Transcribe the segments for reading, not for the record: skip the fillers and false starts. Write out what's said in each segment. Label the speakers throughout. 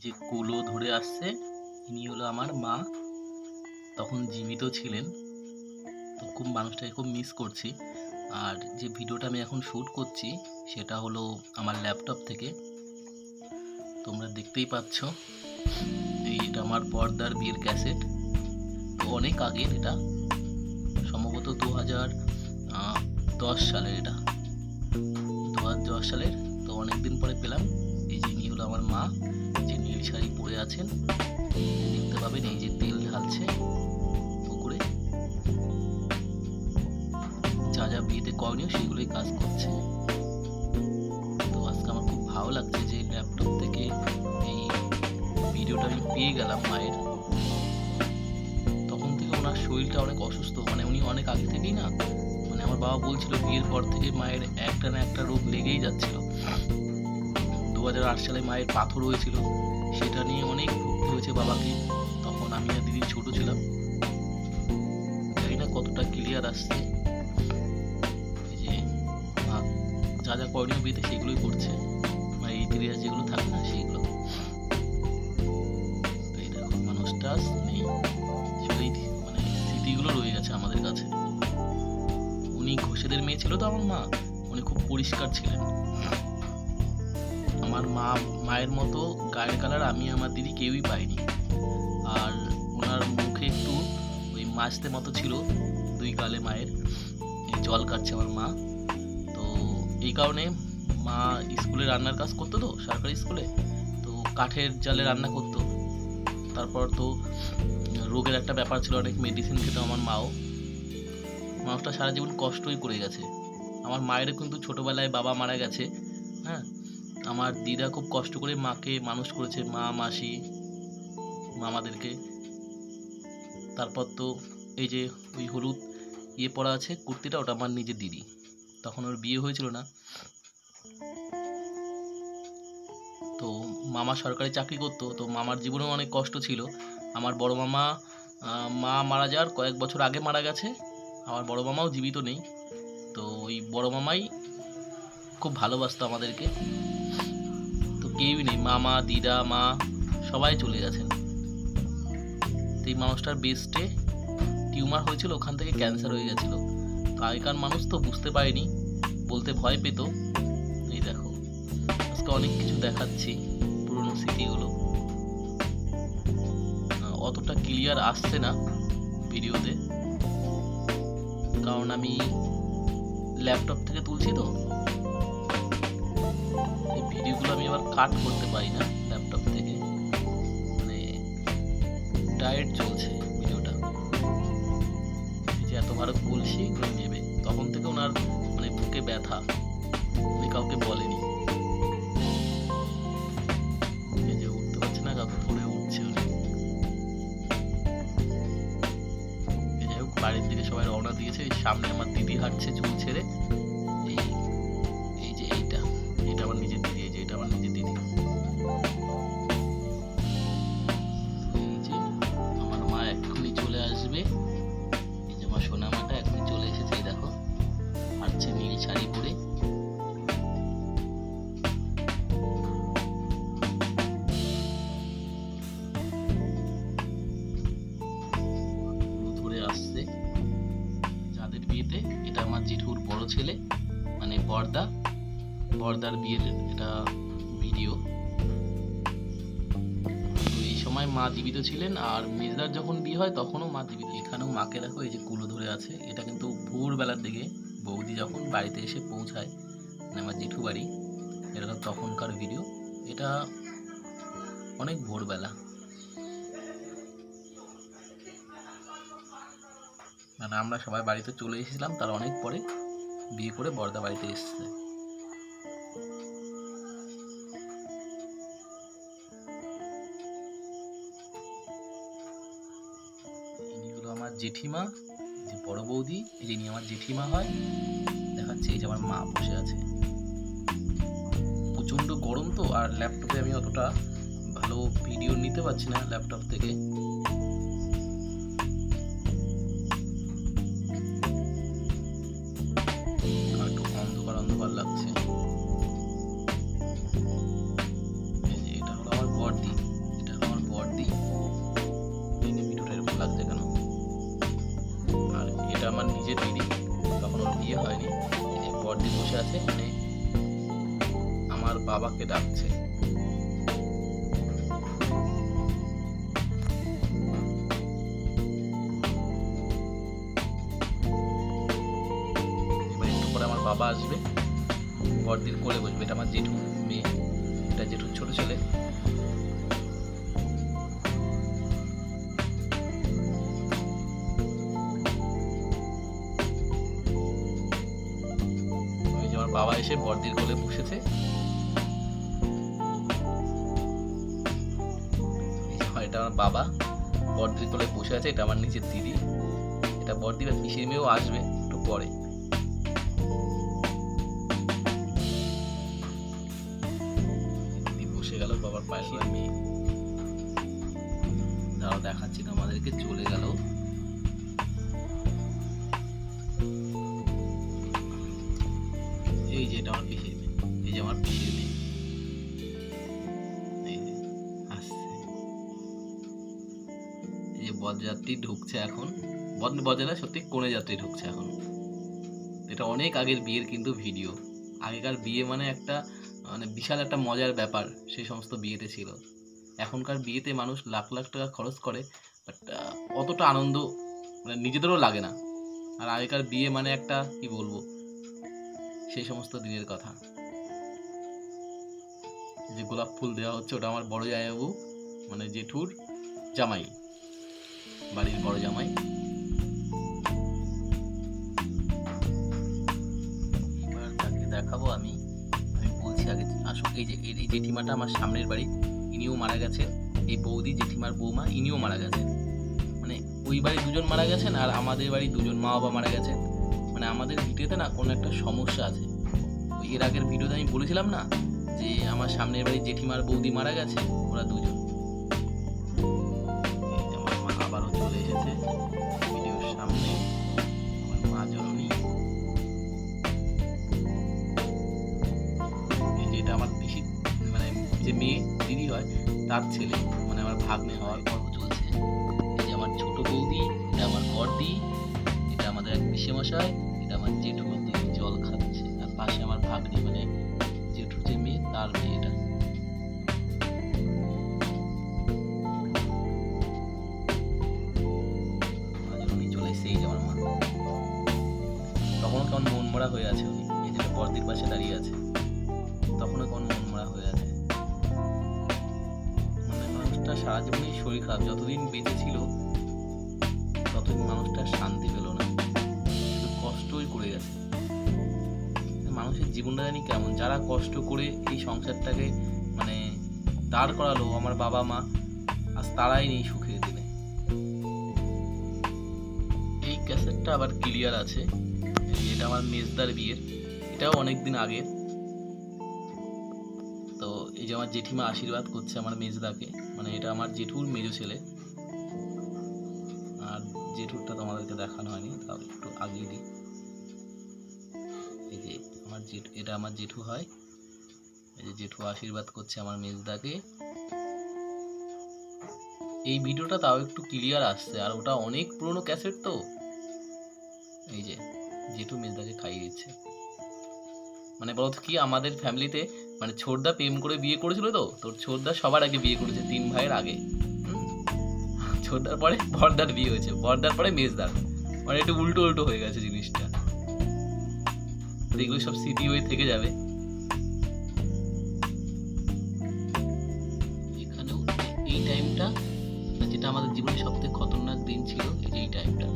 Speaker 1: যে কুলো ধরে আসছে ইনি হলো আমার মা। তখন জীবিত ছিলেন। তো খুব মানুষটাকে খুব মিস করছি। আর যে ভিডিওটা আমি এখন শ্যুট করছি সেটা হলো আমার ল্যাপটপ থেকে। তোমরা দেখতেই পাচ্ছ এটা আমার বড়দার বিয়ের ক্যাসেট। তো অনেক আগের এটা, সম্ভবত 2010 সালের এটা, 2010 সালের। তো অনেকদিন পরে পেলাম। এই যে ইনি হলো আমার মা, যে নীল শাড়ি পরে আছেন, দেখতে পাবেন। এই যে তেল ঢালছে পুকুরে, যা যা বিয়েতে করণীয় সেগুলোই কাজ করছে। তো আজকে আমার খুব ভালো লাগছে যে ল্যাপটপ থেকে এই ভিডিওটা আমি পেয়ে গেলাম মায়ের। তখন থেকে ওনার শরীরটা অনেক অসুস্থ, মানে উনি অনেক আগে থেকেই না, মানে আমার বাবা বলছিল বিয়ের পর থেকে মায়ের একটা না একটা রোগ লেগেই যাচ্ছিল। 2008 সালে মায়ের পাথর হয়েছিল, সেটা নিয়ে অনেক ভুগতে হয়েছে বাবাকে। তখন আমি আর দিদি ছোট ছিলাম, জানি না কতটা ক্লিয়ার আসছে। এই যে মা যা যা করণীয় বিয়েতে সেগুলোই করছে, মানে ইতিহাস যেগুলো থাকে না সেইগুলো। তো এই দেখো মানুষটা নেই, সেই মানে স্মৃতিগুলো রয়ে গেছে আমাদের কাছে। উনি ঘোষেদের মেয়ে ছিল তো আমার মা, উনি খুব পরিষ্কার ছিলেন। আমার মায়ের মতো গায়ের কালার আমি আমার দিদি কেউই পাইনি। আর ওনার মুখে একটু ওই মাছতে মতো ছিল দুই গালে মায়ের। জল কাটছে আমার মা। তো এই কারণে মা স্কুলে রান্নার কাজ করতো, তো সরকারি স্কুলে, তো কাঠের জালে রান্না করতো। তারপর তো রোগের একটা ব্যাপার ছিল, অনেক মেডিসিন খেত আমার মাও। মানুষটা সারা জীবন কষ্টই করে গেছে। আমার মায়েরও কিন্তু ছোটবেলায় বাবা মারা গেছে। হ্যাঁ, আমার দিদা খুব কষ্ট করে মাকে মানুষ করেছে, মা মাসি মামাদেরকে। তারপর তো এই যে ওই হলুদ পরা আছে কুর্তিটা, ওটা আমার নিজের দিদি। তখন ওর বিয়ে হয়েছিল না। তো মামা সরকারি চাকরি করতো, তো মামার জীবনেও অনেক কষ্ট ছিল। আমার বড় মামা মা মারা যাওয়ার কয়েক বছর আগে মারা গেছে। আমার বড় মামাও জীবিত নেই। তো ওই বড় মামাই খুব ভালোবাসতো আমাদেরকে। তো কেউই নেই, মামা দিদা মা সবাই চলে গেছেন। তো এই মানুষটার ব্রেস্টে টিউমার হয়েছিল, ওখান থেকে ক্যান্সার হয়ে গেছিলো। তো আগেকার মানুষ তো বুঝতে পারেনি, বলতে ভয় পেত। এই দেখো আজকে অনেক কিছু দেখাচ্ছি, পুরনো স্মৃতিগুলো। অতটা ক্লিয়ার আসছে না ভিডিওতে, কারণ আমি ল্যাপটপ থেকে তুলছি। তো এই ভিডিওগুলো আমি আবার কাট করতে পারি না ল্যাপটপ থেকে, মানে ডাইরেক্ট চলছে ভিডিওটা। এই যে এত ভালো বলছি নেবে, তখন থেকে ওনার মানে বুকে ব্যথা, উনি কাউকে বলেনি। এই যে উঠতে পারছে না, কাউকে ধরে উঠছে উনি। এই যাই হোক, বাড়ির দিকে সবাই রওনা দিয়েছে। সামনে আমার দিদি হাঁটছে চুল ছেড়ে। এই এই যে এইটা আমার নিজের দিদি। এই যে এটা আমার নিজের দিদি। এই যে আমার মা এক্ষুনি চলে আসবে। এই যে আমার সোনা মাটা এখনই চলে এসেছে। এই দেখো হাঁটছে নীল শাড়ি পরে। ধরে আসছে যাদের বিয়েতে। এটা আমার জেঠুর বড় ছেলে, মানে বড়দার বিয়ের এটা ভিডিও। তো এই সময় মা জীবিত ছিলেন, আর মেজদার যখন বিয়ে হয় তখনও মা জীবিত। এখানেও মাকে দেখো, এই যে কুলো ধরে আছে। এটা কিন্তু ভোরবেলার দিকে বৌদি যখন বাড়িতে এসে পৌঁছায়, মানে আমার জেঠু বাড়ি, এটা তখনকার ভিডিও। এটা অনেক ভোরবেলা, মানে আমরা সবাই বাড়িতে চলে এসেছিলাম তার অনেক পরে, বিয়ে করে বড়দা বাড়িতে এসেছে। ইনি হলো আমার জেঠিমা, যে বড় বৌদি। এই যে ইনি আমার জেঠিমা হয়, দেখাচ্ছে। এই যে আমার মা বসে আছে। প্রচণ্ড গরম তো, আর ল্যাপটপে আমি অতটা ভালো ভিডিও নিতে পারছি না ল্যাপটপ থেকে। একটু অন্ধকার অন্ধকার লাগছে। এই যে এটা হলো আমার বড়দি। লাগছে কেন। আর এটা আমার নিজের দিদি, তখন ওর বিয়ে হয়নি। এই যে বড়দি বসে আছে, মানে আমার বাবাকে ডাকছে। এবার একটু পরে আমার বাবা আসবে, বড়দির কোলে বসবে। এটা আমার জেঠু মেয়ে, এটা জেঠুর ছোট ছেলে। ওই যে আমার বাবা এসে বড়দির কোলে বসেছে। এটা আমার বাবা বড়দির কোলে বসে আছে, এটা আমার নিজের দিদি। এটা বড়দির আর পিসির মেয়েও আসবে একটু পরে। দিদি বসে গেল বাবার পাশে, মেয়ে দাঁড়াও দেখাচ্ছি তোমাদেরকে, চলে গেল। এই যে এটা আমার পিসির মেয়ে, এই যে আমার পিসির মেয়ে, এই যে আসছে। এই যে বরযাত্রী ঢুকছে এখন, বরযাত্রী সত্যি কোণে যাত্রী ঢুকছে এখন। এটা অনেক আগের বিয়ের কিন্তু ভিডিও। আগেকার বিয়ে মানে একটা মানে বিশাল একটা মজার ব্যাপার সেই সমস্ত বিয়েতে ছিল। এখনকার বিয়েতে মানুষ লাখ লাখ টাকা খরচ করে, বাট অতটা আনন্দ মানে নিজেদেরও লাগে না। আর আগেকার বিয়ে মানে একটা কি বলবো, সেই সমস্ত দিনের কথা। যে গোলাপ ফুল দেওয়া হচ্ছে, ওটা আমার বড় জামাইবাবু, মানে জেঠুর জামাই, বাড়ির বড় জামাই। এবার তাকে দেখাবো আমি বলছি আগে আসুক। এই যে এই জেঠিমাটা আমার সামনের বাড়ি, ইনিও মারা গেছেন। এই বৌদি জেঠিমার বৌমা, ইনিও মারা গেছেন। মানে ওই বাড়ি দুজন মারা গেছেন, আর আমাদের বাড়ি দুজন মা বাবা মারা গেছেন। মানে আমাদের ভিডিওতে না কোনো একটা সমস্যা আছে। ওই এর আগের ভিডিওতে আমি বলেছিলাম না যে আমার সামনের বাড়ি জেঠিমার বৌদি মারা গেছে, ওরা দুজন। এই যে আমার মা আবারও চলে এসেছে ভিডিওর সামনে, আমার মা জননী। এই যে এটা আমার পিসি, মানে যে মেয়ে দিদি হয় তার ছেলে, মানে আমার ভাগ্নে হওয়ার পর্ব চলছে। এই যে আমার ছোট বৌদি, এটা আমার বড়দি, এটা আমাদের এক পিসেমশাই, এটা আমার জেঠু জল খাচ্ছে। আর পাশে আমার ভাগ্নি, মানে জেঠুর যে মেয়ে তার মেয়ে এটা। উনি চলে এসে, এই যে আমার মা, তখনও কেমন মন মরা হয়ে আছে উনি। এই যে বড়দির পাশে দাঁড়িয়ে আছে, তখনও কেমন মন মরা হয়ে আছে। মানে মানুষটা সারা জীবনই শরীর খারাপ, যতদিন বেঁচে ছিল ততদিন মানুষটা শান্তি পেল না, শুধু কষ্টই করে গেছে। মানুষের জীবনটা জানি কেমন, যারা কষ্ট করে এই সংসারটাকে মানে দাঁড় করালো, আমার বাবা মা, আজ তারাই নেই সুখের দিনে। এই ক্যাসেটটা আবার ক্লিয়ার আছে। এটা আমার মেজদার বিয়ের, এটাও অনেকদিন আগের। তো এই যে আমার জেঠিমা আশীর্বাদ করছে আমার মেজদাকে, মানে এটা আমার জেঠুর মেজ ছেলে। আর জেঠুরটা তোমাদেরকে দেখানো হয়নি, তাও একটু আগিয়ে দিই। এই যে আমার জেঠু, এটা আমার জেঠু হয়। এই যে জেঠু আশীর্বাদ করছে আমার মেজদাকে। এই ভিডিওটা তাও একটু ক্লিয়ার আসছে, আর ওটা অনেক পুরনো ক্যাসেট তো। এই যে জেঠু মেজদাকে খাইয়ে দিচ্ছে। মানে বলতো কি, আমাদের ফ্যামিলিতে মানে ছোটদা প্রেম করে বিয়ে করেছিল, তো তোর ছোটদা সবার আগে বিয়ে করেছে, 3 ভাইয়ের আগে। ছোটদার পরে বড়দার বিয়ে হয়েছে, বড়দার পরে মেজদার। মানে একটু উল্টো উল্টো হয়ে গেছে জিনিসটা। এগুলো সব স্মৃতি হয়ে থেকে যাবে। এখানেও এই টাইমটা, যেটা আমাদের জীবনে সবথেকে খতরনাক দিন ছিল, এই যে এই টাইমটা।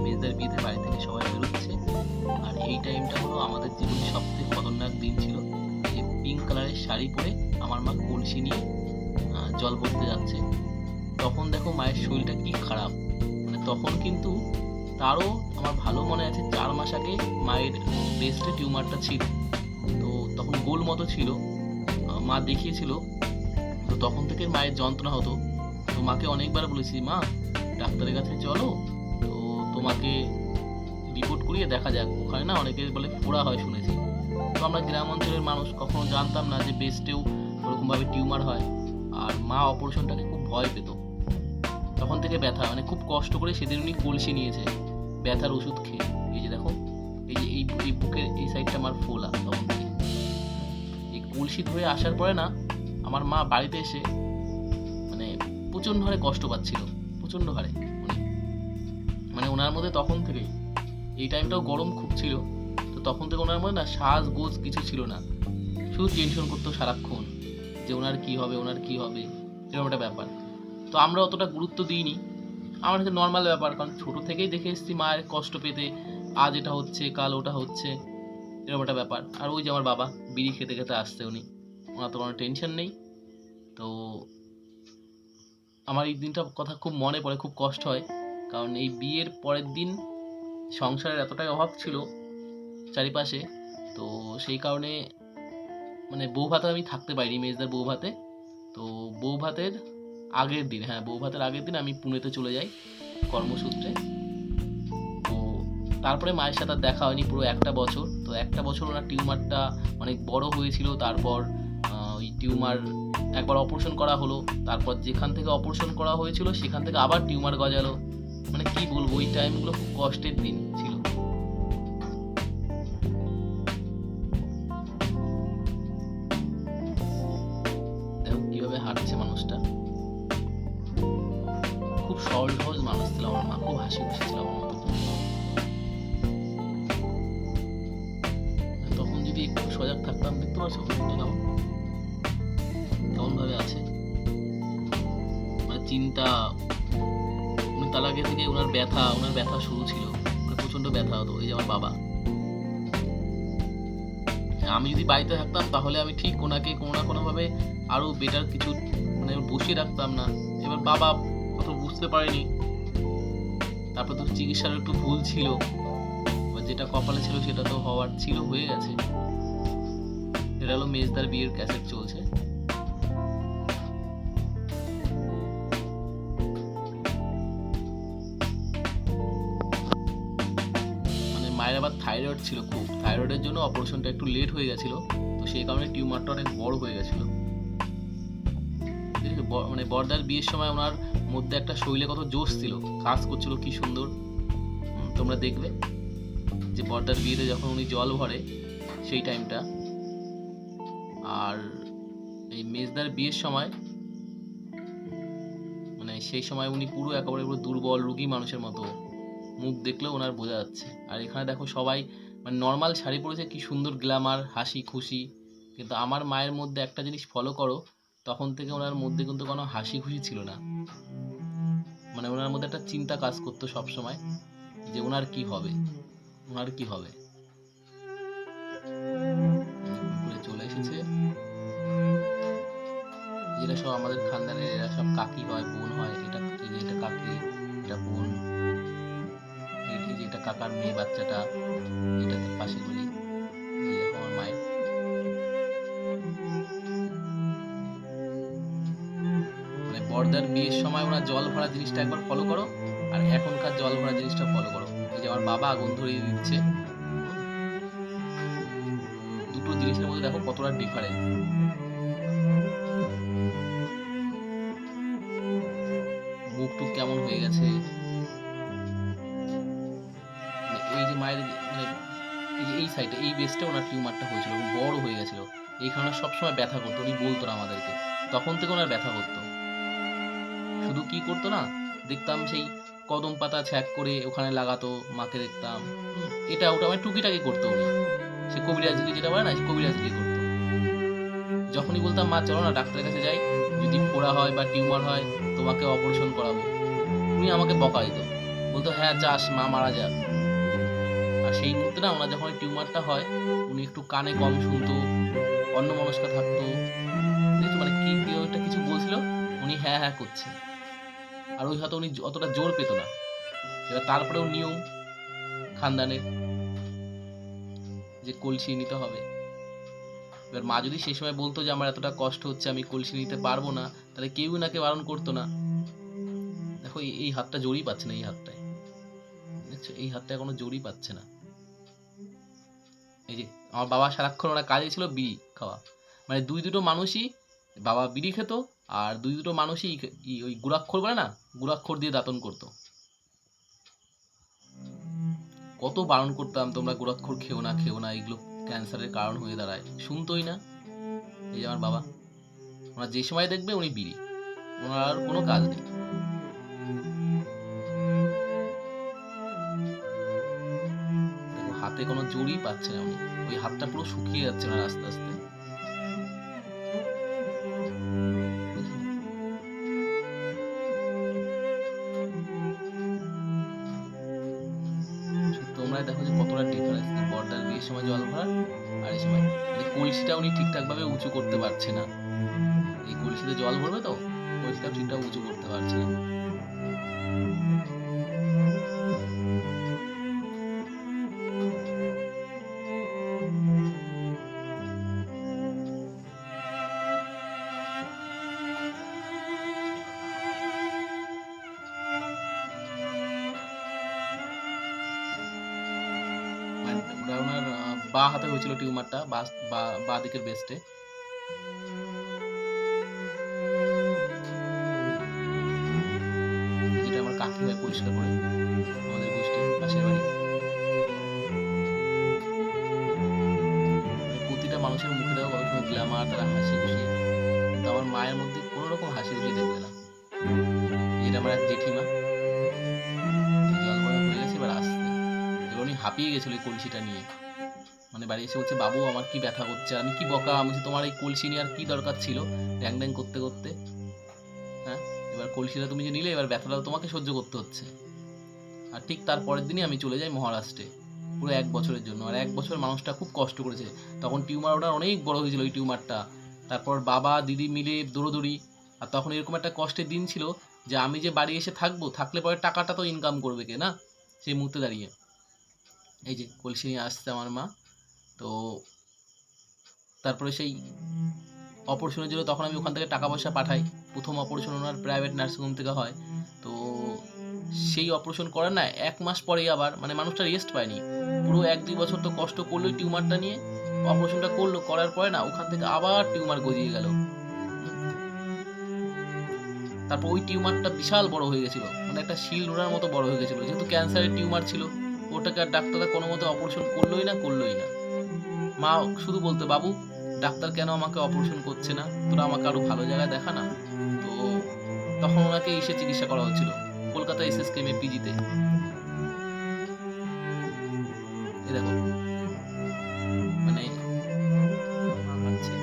Speaker 1: মেজদার বিয়েতে বাড়ি থেকে সবাই বেরোচ্ছে, আর এই টাইমটা হলো আমাদের জীবনে সবথেকে খতরনাক দিন ছিল। যে পিঙ্ক কালারের শাড়ি পরে আমার মা কলসি নিয়ে জল ভরতে যাচ্ছে। তখন দেখো মায়ের শরীরটা কি খারাপ। মানে তখন কিন্তু তারও আমার ভালো মনে আছে 4 মাস আগে মায়ের ব্রেস্টে টিউমারটা ছিল, তো তখন গোল মতো ছিল, মা দেখিয়েছিল। তো তখন থেকে মায়ের যন্ত্রণা হতো। তো মাকে অনেকবার বলেছি, মা ডাক্তারের কাছে চলো, তো তোমাকে রিপোর্ট করিয়ে দেখা যাক। ওখানে না অনেকে বলে ফোড়া হয় শুনেছি, তো আমরা গ্রাম অঞ্চলের মানুষ, কখনো জানতাম না যে ব্রেস্টেও ওরকমভাবে টিউমার হয়। আর মা অপারেশনটাকে খুব ভয় পেত, তখন থেকে ব্যথা, মানে খুব কষ্ট করে সেদিন উনি কলসি নিয়েছে ব্যথার ওষুধ খেয়ে। এই যে দেখো, এই যে এই বুকের এই সাইডটা আমার ফোলা। তখন থেকে এই কলসি ধরে আসার পরে না, আমার মা বাড়িতে এসে মানে প্রচণ্ড হারে কষ্ট পাচ্ছিল, প্রচণ্ড হারে উনি, মানে ওনার মধ্যে তখন থেকেই, এই টাইমটাও গরম খুব ছিল, তো তখন থেকে ওনার মধ্যে না সাজগোজ কিছু ছিল না, শুধু টেনশন করতো সারাক্ষণ যে ওনার কি হবে, ওনার কি হবে, এরকম একটা ব্যাপার। তো আমরা অতটা গুরুত্ব দিইনি, আমার কাছে নর্মাল ব্যাপার, কারণ ছোটো থেকেই দেখে এসেছি মায়ের কষ্ট পেতে, আজ এটা হচ্ছে কাল ওটা হচ্ছে, এরকম একটা ব্যাপার। আর ওই যে আমার বাবা বিড়ি খেতে খেতে আসছে, ওনার তো কোনো টেনশন নেই। তো আমার এই দিনটার কথা খুব মনে পড়ে, খুব কষ্ট হয়, কারণ এই বিয়ের পরের দিন সংসারের এতটাই অভাব ছিল চারিপাশে, তো সেই কারণে মানে বউ ভাতে আমি থাকতে পারিনি, মেজদার বউ ভাতে। তো বউ ভাতের আগের দিন, হ্যাঁ বউ ভাতের আগের দিন আমি পুনেতে চলে যাই কর্মসূত্রে। তো তারপরে মায়ের সাথে আর দেখা হয়নি পুরো একটা বছর। তো একটা বছর ওনার টিউমারটা অনেক বড় হয়েছিল, তারপর ওই টিউমার একবার অপারেশন করা হলো, তারপর যেখান থেকে অপারেশন করা হয়েছিল সেখান থেকে আবার টিউমার গজালো, মানে কি বলবো, ওই টাইমগুলো খুব কষ্টের দিন ছিল। দেখো কিভাবে হাঁটছে মানুষটা, খুব সহজ সহজ মানুষ ছিল আমার মা, খুব হাসি খুশি ছিল আমার মতো। তখন যদি একটু সজাগ থাকতাম, দেখতে পাচ্ছ কেমন ভাবে আছে, মানে চিন্তা, উনি তার আগে থেকে ওনার ব্যথা শুরু ছিল, মানে প্রচন্ড ব্যথা হতো। এই যে আমার বাবা, আমি যদি বাড়িতে থাকতাম তাহলে আমি ঠিক ওনাকে কোনো না কোনোভাবে আরো বেটার কিছু মানে বসিয়ে রাখতাম না। এবার বাবা অত বুঝতে পারেনি, তারপর তো চিকিৎসার একটু ভুল ছিল, যেটা কপালে ছিল সেটা তো হওয়ার ছিল, হয়ে গেছে। এটা হলো মেজদার বিয়ের ক্যাসেট চলছে। মানে মায়ের আবার থাইরয়েড ছিল খুব, থাইরয়েডের জন্য অপারেশনটা একটু লেট হয়ে গেছিল, তো সেই কারণে টিউমারটা অনেক বড় হয়ে গেছিল। মানে বর্দার বিয়ের সময় ওনার মধ্যে একটা শরীরে কত জোশ ছিল, কাজ করছিল কি সুন্দর, তোমরা দেখবে যে বর্দার বিয়েতে যখন উনি জল ভরে সেই টাইমটা। আর এই মেজদার বিয়ের সময় মানে সেই সময় উনি পুরো একেবারে পুরো দুর্বল রোগী মানুষের মতো, মুখ দেখলেও ওনার বোঝা যাচ্ছে। আর এখানে দেখো সবাই মানে নর্মাল শাড়ি পরেছে, কি সুন্দর গ্ল্যামার, হাসি খুশি, কিন্তু আমার মায়ের মধ্যে একটা জিনিস ফলো করো, তখন থেকে ওনার মধ্যে কিন্তু কোনো হাসি খুশি ছিল না, মানে ওনার মধ্যে একটা চিন্তা কাজ করতো সবসময় যে ওনার কি হবে, ওনার কি হবে। চলে এসেছে, যেটা সব আমাদের খানদানের, এরা সব কাকি হয়, বোন হয়, এটা কাকি, এটা বোন, এই যে এটা কাকার মেয়ে বাচ্চাটা, এটা তার পাশে বলি, এই দেখো আমার মায়ের। মানে বর্দার বিয়ের সময় ওনার জল ভরা জিনিসটা একবার ফলো করো, আর এখনকার জল ভরা জিনিসটা ফলো করো। এই যে আমার বাবা আগুন ধরিয়ে দিচ্ছে, দুটো জিনিসের মধ্যে দেখো কতটা ডিফারেন্স। মুখ টুক কেমন হয়ে গেছে, এই যে মায়ের মানে এই যে এই সাইডে এই বেসটা ওনার টিউমারটা হয়েছিল, বড় হয়ে গেছিল, এই কারণে সবসময় ব্যথা করতো, উনি বলতো না আমাদেরকে, তখন থেকে ওনার ব্যথা করতো। শুধু কি করতো না, দেখতাম সেই কদম পাতা ছ্যাঁক করে ওখানে লাগাতো, মাকে দেখতাম, এটা ওটা মানে টুকিটাকি করতো উনি, সে কবিরাজগিরি যেটা বলে না, সে কবিরাজগিরি করতো। যখনই বলতাম মা চলো না ডাক্তারের কাছে যাই, যদি ফোড়া হয় বা টিউমার হয় তোমাকে অপারেশন করাবো, উনি আমাকে বকা দিত, বলতো হ্যাঁ যাস, মা মারা যাক। আর সেই মুহূর্তে না ওনার যখন টিউমারটা হয়, উনি একটু কানে কম শুনতো, অন্যমনস্ক থাকতো, মানে কি কেউ একটা কিছু বলছিল, উনি হ্যাঁ হ্যাঁ করছে, আর ওই হয়তো উনি অতটা জোর পেত না। এবার তারপরেও নিয়ম খানদানের যে কলসি নিতে হবে। এবার মা যদি সেই সময় বলতো যে আমার এতটা কষ্ট হচ্ছে, আমি কলসি নিতে পারবো না, তাহলে কেউ নাকে বারণ করতো না। দেখো এই হাতটা জোরই পাচ্ছে না, এই হাতটায় দেখছো, এই হাতটা এখনো জোরই পাচ্ছে না, এই যে আমার বাবা সারাক্ষণ ওরা কাজে ছিল বিড়ি খাওয়া, মানে দুটো মানুষই, বাবা বিড়ি খেত আর দুটো মানুষই ওই গুড়াক্ষর বলে না, গুড়াক্ষর দিয়ে দাঁতন করতো। কত বারণ করতাম তোমরা গুড়াক্ষর খেও না খেও না, এগুলো ক্যান্সারের কারণ হয়ে দাঁড়ায়, শুনতোই না। এই যে আমার বাবা, ওনার যে সময় দেখবে উনি বিড়ি, ওনার আর কোনো কাজ নেই। হাতে কোনো জোরই পাচ্ছে না উনি, ওই হাতটা পুরো শুকিয়ে যাচ্ছে না আস্তে আস্তে। তোমরা দেখো যে কতটা ডিফারেন্স বর্দার বিয়ের সময় জল ভরার আর এই সময়, মানে কলসিটা উনি ঠিকঠাক ভাবে উঁচু করতে পারছে না। এই কলসিতে জল ভরবে তো, কলসিটা ঠিকঠাক উঁচু করতে পারছে না। ওটা ওনার বা হাতে হয়েছিল টিউমারটা, বা দিকের বেস্টে। যেটা আমার কাকি হয় পরিষ্কার করে, আমাদের গোষ্ঠী পাশের বাড়ি। প্রতিটা মানুষের মুখে দেখো কত সময় গ্ল্যামার, তারা হাসি খুশি, কিন্তু আমার মায়ের মধ্যে কোনো রকম হাসি খুশি দেখবে না। এটা আমার এক জেঠিমা, জল ভরা হয়ে গেছে, এবার আসছে, এবার উনি হাঁপিয়ে গেছিল এই কলসিটা নিয়ে, মানে বাড়ি এসে বলছে বাবু আমার কি ব্যথা করছে, আমি কি বকা, আমি তোমার এই কলসি নিয়ে আর কি দরকার ছিল, ড্যাং ড্যাং করতে করতে। হ্যাঁ, এবার কলসিটা তুমি যে নিলে, এবার ব্যথাটা তোমাকে সহ্য করতে হচ্ছে। আর ঠিক তার পরের দিনই আমি চলে যাই মহারাষ্ট্রে, পুরো 1 বছরের জন্য। আর 1 বছর মানুষটা খুব কষ্ট করেছে, তখন টিউমার ওটা অনেক বড় হয়েছিল ওই টিউমারটা। তারপর বাবা দিদি মিলে দৌড়োদৌড়ি, আর তখন এরকম একটা কষ্টের দিন ছিল যে আমি যে বাড়ি এসে থাকবো, থাকলে পরে টাকাটা তো ইনকাম করবে কে না, সেই মুহূর্তে দাঁড়িয়ে এই যে কলসি নিয়ে আসছে আমার মা। তো তারপরে সেই অপারেশনের জন্য তখন আমি ওখান থেকে টাকা পয়সা পাঠাই, প্রথম অপারেশন ওনার প্রাইভেট নার্সিংহোম থেকে হয়। তো সেই অপারেশন করার না 1 মাস পরেই আবার, মানে মানুষটা রেস্ট পায়নি, পুরো 1-2 বছর তো কষ্ট করলো টিউমারটা নিয়ে, অপারেশনটা করলো, করার পরে না ওখান থেকে আবার টিউমার গজিয়ে গেল। তারপর ওই টিউমারটা বিশাল বড় হয়ে গেছিল, মানে একটা শিল নোড়ার মতো বড় হয়ে গেছিল, যেহেতু ক্যান্সারের টিউমার ছিল, ওটাকে আর ডাক্তাররা কোনো মতে অপারেশন করলোই না। মা শুধু বলতো বাবু ডাক্তার কেন আমাকে অপারেশন করছে না, তোরা আমাকে আরো ভালো জায়গায় দেখা না। তো তখন ওনাকে এসে চিকিৎসা করা হচ্ছিল কলকাতা SSKM পিজিতে। এ দেখো, মানে মা হাঁটছে,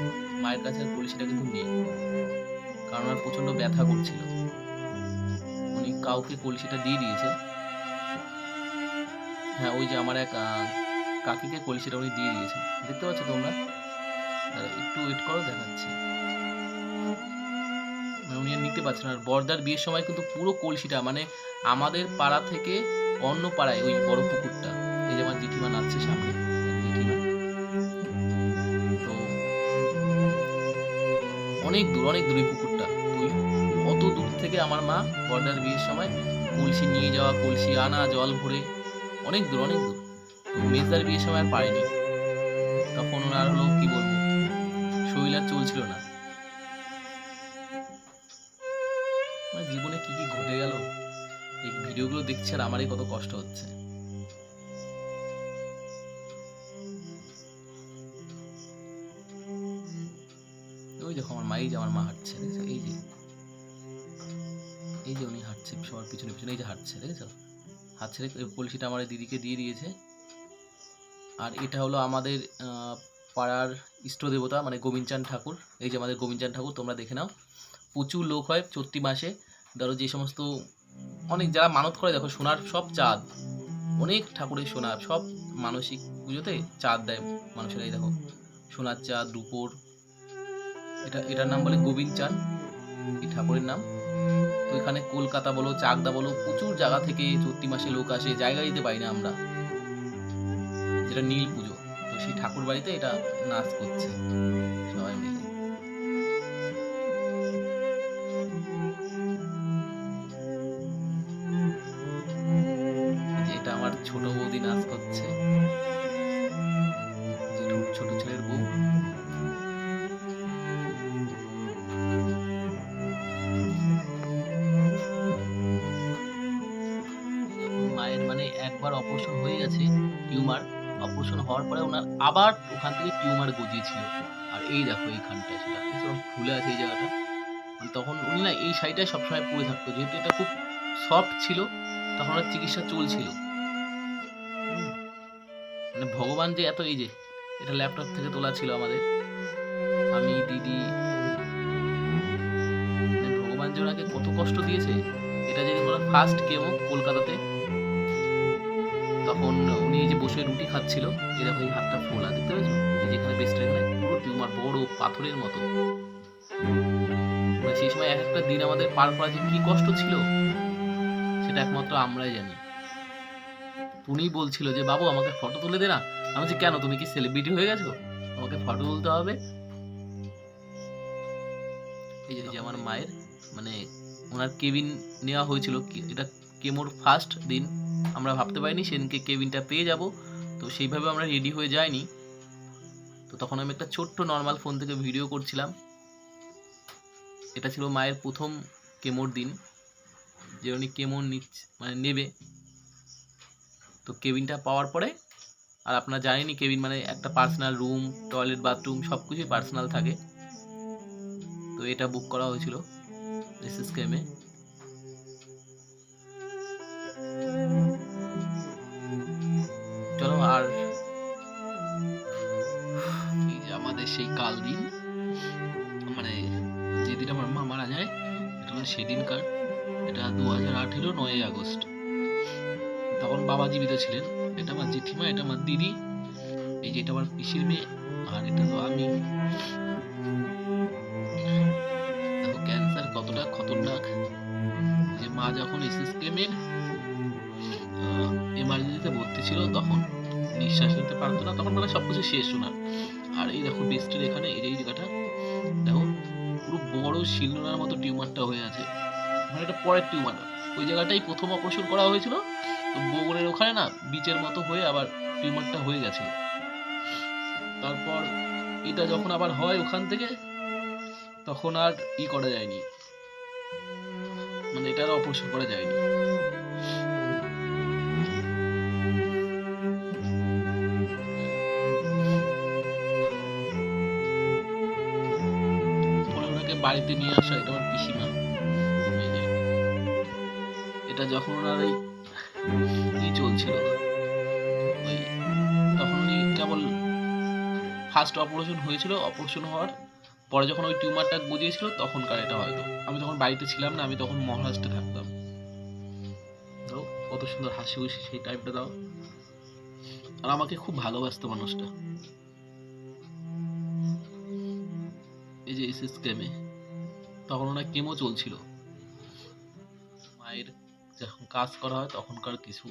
Speaker 1: মায়ের কাছে আর কলসিটা কিন্তু নেই, কারণ আর প্রচন্ড ব্যথা করছিল। উনি কাউকে কলসিটা দিয়ে দিয়েছে। হ্যাঁ, ওই যে আমার এক কাকিকে কলসিটা উনি দিয়ে দিয়েছে, দেখতে পাচ্ছ তোমরা, একটু ওয়েট করো দেখাচ্ছি। উনি আর নিতে পারছেন। আর বর্দার বিয়ের সময় কিন্তু পুরো কলসিটা, মানে আমাদের পাড়া থেকে অন্য পাড়ায় ওই বড় পুকুরটা, এই যে আমার জেঠিমা নাচছে সামনে, জেঠিমা, তো অনেক দূর ওই পুকুরটা, তো অত দূর থেকে আমার মা বর্দার বিয়ের সময় কলসি নিয়ে যাওয়া, কলসি আনা, জল ভরে, অনেক দূর। তো মেজদার বিয়ের সময় আর পারেনি, তখন ওনার হলো কি বলবো, শরীর আর চলছিল না। মানে জীবনে কি কি ঘটে গেল, এই ভিডিওগুলো দেখছে আর আমারই কত কষ্ট হচ্ছে। ওই দেখো আমার মাই, যে আমার মা হাঁটছে, দেখেছো, এই যে উনি হাঁটছে সবার পিছনে পিছনে, এই যে হাঁটছে, দেখেছো, হাত ছেড়ে কলসিটা আমার দিদিকে দিয়ে দিয়েছে। আর এটা হলো আমাদের পাড়ার ইষ্ট দেবতা, মানে গোবিন্দচাঁদ ঠাকুর। এই যে আমাদের গোবিন্দচাঁদ ঠাকুর, তোমরা দেখে নাও, প্রচুর লোক হয় চৈত্রি মাসে। ধরো যে সমস্ত অনেক যারা মানত করে, দেখো সোনার সব চাঁদ, অনেক ঠাকুরের সোনার সব মানসিক পুজোতে চাঁদ দেয় মানুষেরা। এই দেখো সোনার চাঁদ, রূপোর, এটার নাম বলে গোবিন্দচাঁদ, এই ঠাকুরের নাম। তো এখানে কলকাতা বলো, চাকদা বলো, প্রচুর জায়গা থেকে চৈত্রি মাসে লোক আসে, জায়গা দিতে পারি না আমরা, যেটা নীল পুজো। তো সেই ঠাকুর বাড়িতে এটা নাচ করছে সবাই মিলে। যে এটা আমার ছোট বৌদি নাচ করছে। টিউমার, অপারেশন হওয়ার পরে ওনার আবার ওখান থেকে টিউমার গজিয়েছিল। আর এই দেখো এইখানটায় সেটা দেখছো ফুলে আছে এই জায়গাটা। মানে তখন উনি না এই শাড়িটাই সবসময় পরে থাকতো, যেহেতু এটা খুব সফট ছিল, তখন ওনার চিকিৎসা চলছিল। হুম, মানে ভগবান যে এত, এই যে এটা ল্যাপটপ থেকে তোলা ছিল আমাদের, আমি দিদি, মানে ভগবান যে ওনাকে কত কষ্ট দিয়েছে। এটা যেদিন ওনার ফার্স্ট কেমো কলকাতাতে, তখন উনি এই যে বসে রুটি খাচ্ছিল, এই দেখো এই হাতটা ফোলা দেখতে পেয়েছো, এই যেখানে বেস্টের এখানে পুরো টিউমার বড় পাথরের মতো। মানে সেই সময় এক একটা দিন আমাদের পার করা যে কি কষ্ট ছিল, সেটা একমাত্র আমরাই জানি। উনিই বলছিল যে বাবু আমাকে ফটো তুলে দে না। আমি বলছি কেন, তুমি কি সেলিব্রিটি হয়ে গেছো, আমাকে ফটো তুলতে হবে? এই যে আমার মায়ের, মানে ওনার কেবিন নেওয়া হয়েছিল, এটা কেমোর ফার্স্ট দিন। আমরা ভাবতে পারিনি সেদিনকে কেবিনটা পেয়ে যাব, তো সেইভাবে আমরা রেডি হয়ে যাইনি। তো তখন আমি একটা ছোট্ট নর্মাল ফোন থেকে ভিডিও করছিলাম। এটা ছিল মায়ের প্রথম কেমোর দিন, যে উনি কেমো মানে নেবে। তো কেবিনটা পাওয়ার পরে, আর আপনারা জানেনই কেবিন মানে একটা পার্সোনাল রুম, টয়লেট, বাথরুম সব কিছুই পার্সোনাল থাকে। তো এটা বুক করা হয়েছিল এসএসকেএমে। চলো, আর এই যে আমাদের সেই কাল দিন, মানে যেদিন আমার মা মারা যায়, এটা হলো সেদিনকার। এটা 2018 9ই আগস্ট। তখন বাবা জীবিত ছিলেন। এটা আমার জেঠিমা, এটা আমার দিদি, এই যে এটা আমার পিসির মেয়ে, আর এটা তো আমি। দেখো ক্যান্সার কতটা খতরনাক, যে মা যখন এসএসকেএমের এমার্জেন্সিতে ভর্তি ছিল, তখন নিঃশ্বাস নিতে পারতো না, তখন মানে সবকিছু শেষ ওনার। আর এই দেখো বেস্টের এখানে এই যে এই জায়গাটা দেখো, পুরো বড় শিলনোড়ার মতো টিউমারটা হয়ে আছে। মানে এটা পরের টিউমার, ওই জায়গাটাই প্রথম অপারেশন করা হয়েছিল। তো বগলের ওখানে না বিচের মতো হয়ে আবার টিউমারটা হয়ে গেছিল। তারপর এটা যখন আবার হয় ওখান থেকে, তখন আর করা যায়নি, মানে এটা আর অপারেশন করা যায়নি। পরে ওনাকে বাড়িতে নিয়ে আসা, এটা আমার পিসিমা। এই যে এটা যখন ওনার এই চলছিল, ওই তখন উনি কেবল ফার্স্ট অপারেশন হয়েছিল, অপারেশন হওয়ার পরে যখন ওই টিউমারটা গজিয়েছিল তখনকার এটা হয়তো। আমি তখন বাড়িতে ছিলাম না, আমি তখন মহারাষ্ট্রে থাকতাম। দাও কত সুন্দর হাসি খুশি সেই টাইমটা দাও। আর আমাকে খুব ভালোবাসতো মানুষটা। এই যে এসএসকেএমে তখন ওনার কেমো চলছিল, মায়ের যখন কাজ করা হয় তখনকার কিছু